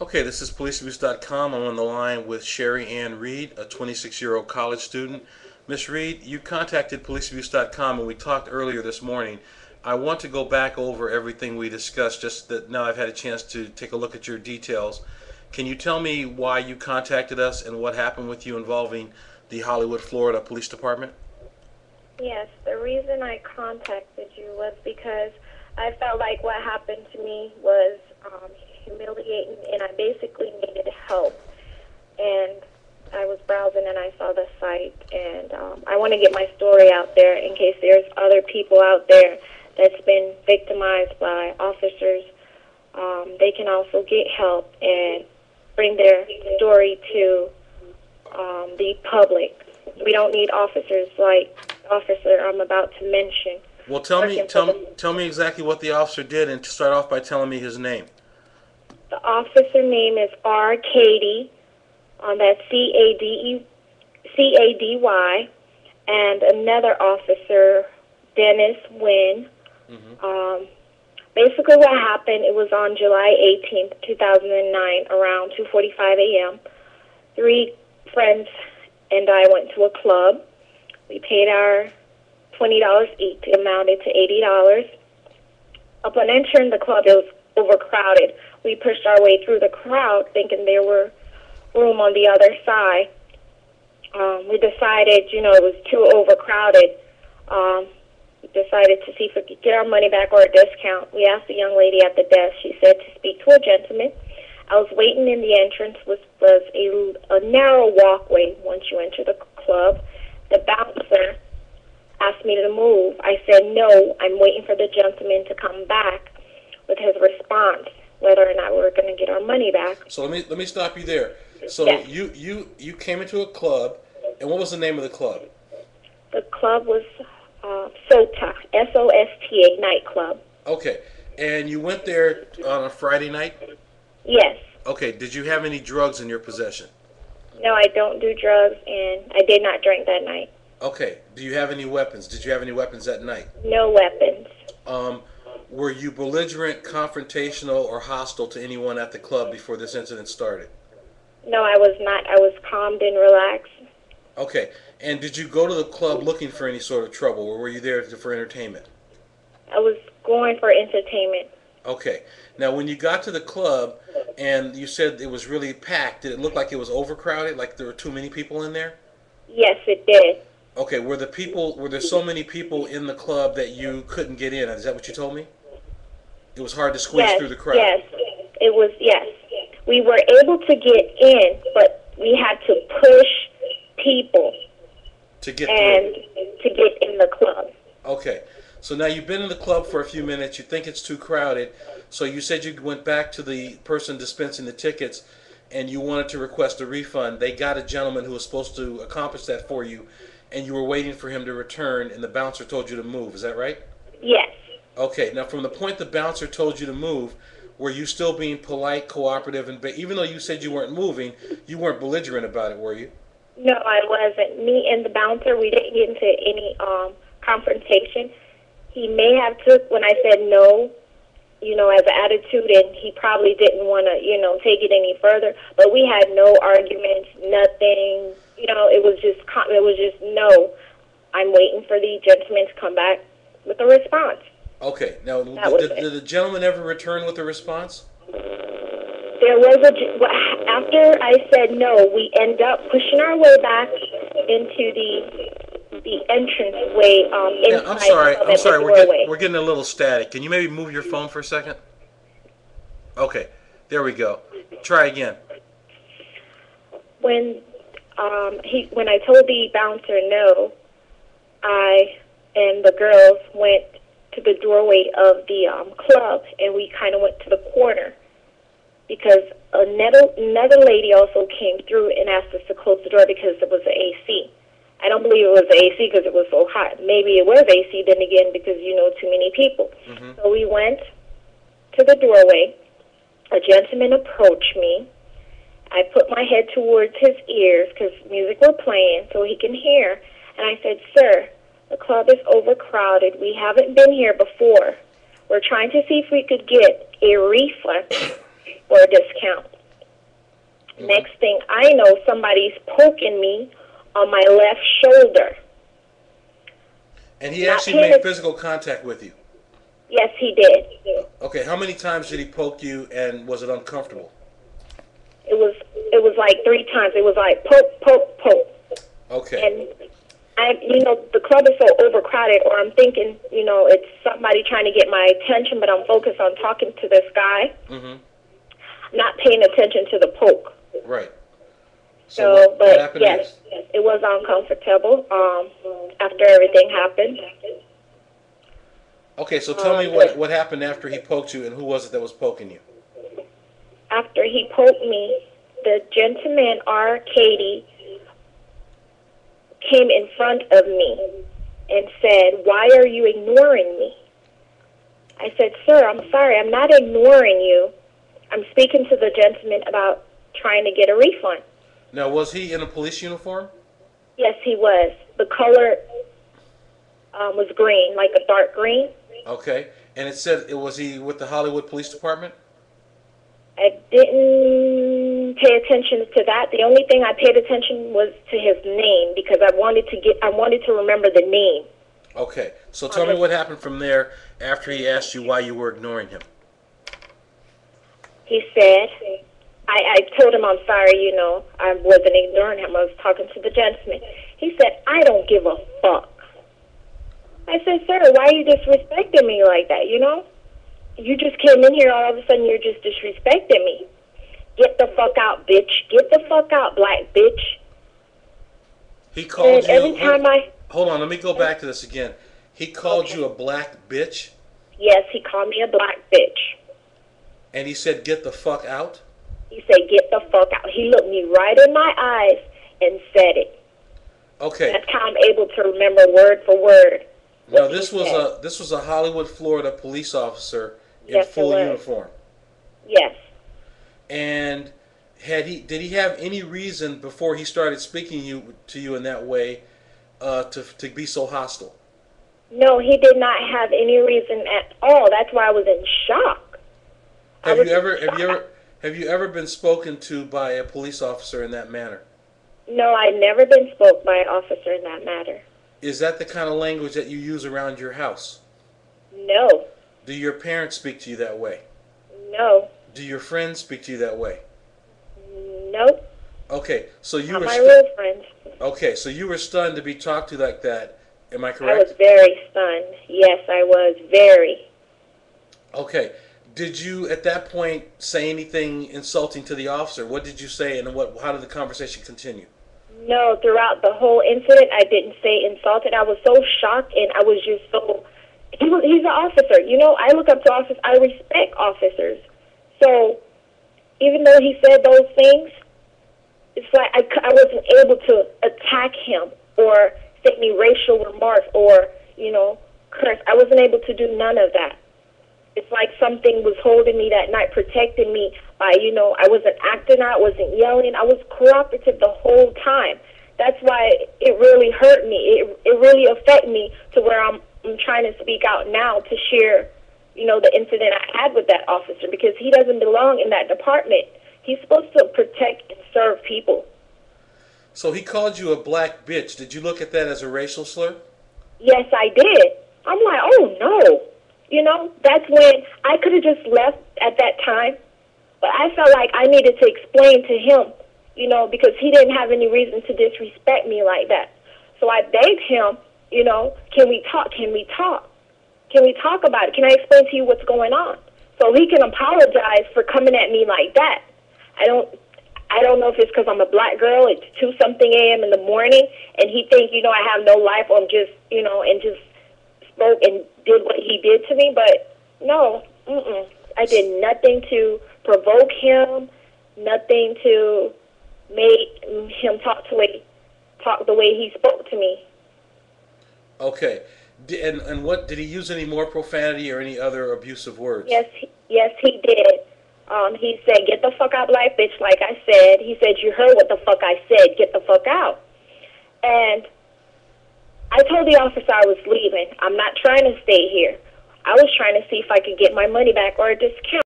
Okay, this is policeabuse.com. I'm on the line with Sherry Ann Reed, a 26-year-old college student. Miss Reed, you contacted policeabuse.com and we talked earlier this morning. I want to go back over everything we discussed just that now I've had a chance to take a look at your details. Can you tell me why you contacted us and what happened with you involving the Hollywood, Florida Police Department? Yes, the reason I contacted you was because I felt like what happened to me was humiliating, and I basically needed help. And I was browsing and I saw the site, and I want to get my story out there in case there's other people out there that's been victimized by officers. They can also get help and bring their story to the public. We don't need officers like the officer I'm about to mention. Well, tell me exactly what the officer did, and to start off by telling me his name. The officer name is R. Cady. That's Cady, and another officer, Dennis Wynn. Basically, what happened? It was on July 18th, 2009, around 2:45 a.m. Three friends and I went to a club. We paid our $20 each. It amounted to $80. Upon entering the club, it was overcrowded. We pushed our way through the crowd, thinking there were room on the other side. We decided, it was too overcrowded. We decided to see if we could get our money back or a discount. We asked the young lady at the desk. She said to speak to a gentleman. I was waiting in the entrance, which was a narrow walkway once you enter the club. The bouncer asked me to move. I said, no, I'm waiting for the gentleman to come back with his response, whether or not we were going to get our money back. So let me stop you there. So yes. you came into a club, and what was the name of the club? The club was SOTA, S-O-S-T-A, nightclub. Okay, and you went there on a Friday night? Yes. Okay, did you have any drugs in your possession? No, I don't do drugs, and I did not drink that night. Okay, do you have any weapons? Did you have any weapons that night? No weapons. Were you belligerent, confrontational, or hostile to anyone at the club before this incident started? No, I was not. I was calmed and relaxed. Okay, and did you go to the club looking for any sort of trouble, or were you there for entertainment? I was going for entertainment. Okay, now when you got to the club and you said it was really packed, did it look like it was overcrowded, like there were too many people in there? Yes, it did. Okay, were there so many people in the club that you couldn't get in? Is that what you told me? It was hard to squeeze through the crowd. Yes, it was, yes. We were able to get in, but we had to push people to get in the club. Okay, so now you've been in the club for a few minutes. You think it's too crowded, so you said you went back to the person dispensing the tickets and you wanted to request a refund. They got a gentleman who was supposed to accomplish that for you, and you were waiting for him to return, and the bouncer told you to move. Is that right? Yes. Okay, now from the point the bouncer told you to move, were you still being polite, cooperative, and even though you said you weren't moving, you weren't belligerent about it, were you? No, I wasn't. Me and the bouncer, we didn't get into any confrontation. He may have took when I said no, as an attitude, and he probably didn't want to, take it any further. But we had no arguments, nothing. It was just no. I'm waiting for the gentleman to come back with a response. Okay. Now, did the gentleman ever return with a response? There was after I said no, we end up pushing our way back into the entrance way. I'm sorry. We're getting a little static. Can you maybe move your phone for a second? Okay, there we go. Try again. When I told the bouncer no, I and the girls went to the doorway of the club, and we kind of went to the corner because another lady also came through and asked us to close the door because it was the AC. I don't believe it was the AC because it was so hot. Maybe it was AC then again because too many people. Mm-hmm. So we went to the doorway. A gentleman approached me. I put my head towards his ears because music was playing so he can hear. And I said, sir, the club is overcrowded. We haven't been here before. We're trying to see if we could get a refund or a discount. Next thing I know, somebody's poking me on my left shoulder. And he actually made physical contact with you? Yes, he did. Okay, how many times did he poke you, and was it uncomfortable? It was like 3 times. It was like poke, poke, poke. Okay. And the club is so overcrowded, or I'm thinking, it's somebody trying to get my attention, but I'm focused on talking to this guy, not paying attention to the poke. Right. So what happened yes, it was uncomfortable after everything happened. Okay, so tell me what happened after he poked you, and who was it that was poking you? After he poked me, the gentleman, R. Katie, came in front of me and said, "Why are you ignoring me?" I said, "Sir, I'm sorry. I'm not ignoring you. I'm speaking to the gentleman about trying to get a refund." Now, was he in a police uniform? Yes, he was. The color was green, like a dark green. Okay. And it said, was he with the Hollywood Police Department? I didn't pay attention to that. The only thing I paid attention was to his name, because I wanted to remember the name. Okay. So tell me what happened from there after he asked you why you were ignoring him. He said, I told him I'm sorry, I wasn't ignoring him. I was talking to the gentleman. He said, "I don't give a fuck." I said, "Sir, why are you disrespecting me like that, You just came in here, all of a sudden you're just disrespecting me. Get the fuck out, bitch. Get the fuck out, black bitch." He called you... Every time Hold on, let me go back to this again. He called you a black bitch? Yes, he called me a black bitch. And he said, "Get the fuck out"? He said, "Get the fuck out." He looked me right in my eyes and said it. Okay. That's how I'm able to remember word for word. Now, this was a Hollywood, Florida police officer in full uniform. Yes. And did he have any reason before he started speaking to you in that way to be so hostile? No, he did not have any reason at all. That's why I was in shock. Have you ever been spoken to by a police officer in that manner? No, I've never been spoke by an officer in that manner. Is that the kind of language that you use around your house? No. Do your parents speak to you that way? No. Do your friends speak to you that way? Nope. Okay, so you Not were my real friends. Okay, so you were stunned to be talked to like that. Am I correct? I was very stunned. Yes, I was very. Okay. Did you, at that point, say anything insulting to the officer? What did you say, and how did the conversation continue? No, throughout the whole incident, I didn't say insulted. I was so shocked, and I was just so... He's an officer. I look up to officers. I respect officers. So, even though he said those things, it's like I wasn't able to attack him or say any racial remarks or, curse. I wasn't able to do none of that. It's like something was holding me that night, protecting me by, I wasn't acting out, I wasn't yelling. I was cooperative the whole time. That's why it really hurt me. It really affected me to where I'm trying to speak out now to share, the incident I had with that officer, because he doesn't belong in that department. He's supposed to protect and serve people. So he called you a black bitch. Did you look at that as a racial slur? Yes, I did. I'm like, oh, no. That's when I could have just left at that time. But I felt like I needed to explain to him, because he didn't have any reason to disrespect me like that. So I begged him, can we talk? Can we talk? Can we talk about it? Can I explain to you what's going on? So he can apologize for coming at me like that. I don't know if it's because I'm a black girl. It's 2-something a.m. in the morning, and he thinks, I have no life, or I'm just, and just spoke and did what he did to me. But no, I did nothing to provoke him, nothing to make him talk the way he spoke to me. Okay. And what did he use any more profanity or any other abusive words? Yes, he did. He said, "Get the fuck out, black bitch," like I said. He said, "You heard what the fuck I said. Get the fuck out." And I told the officer I was leaving. I'm not trying to stay here. I was trying to see if I could get my money back or a discount.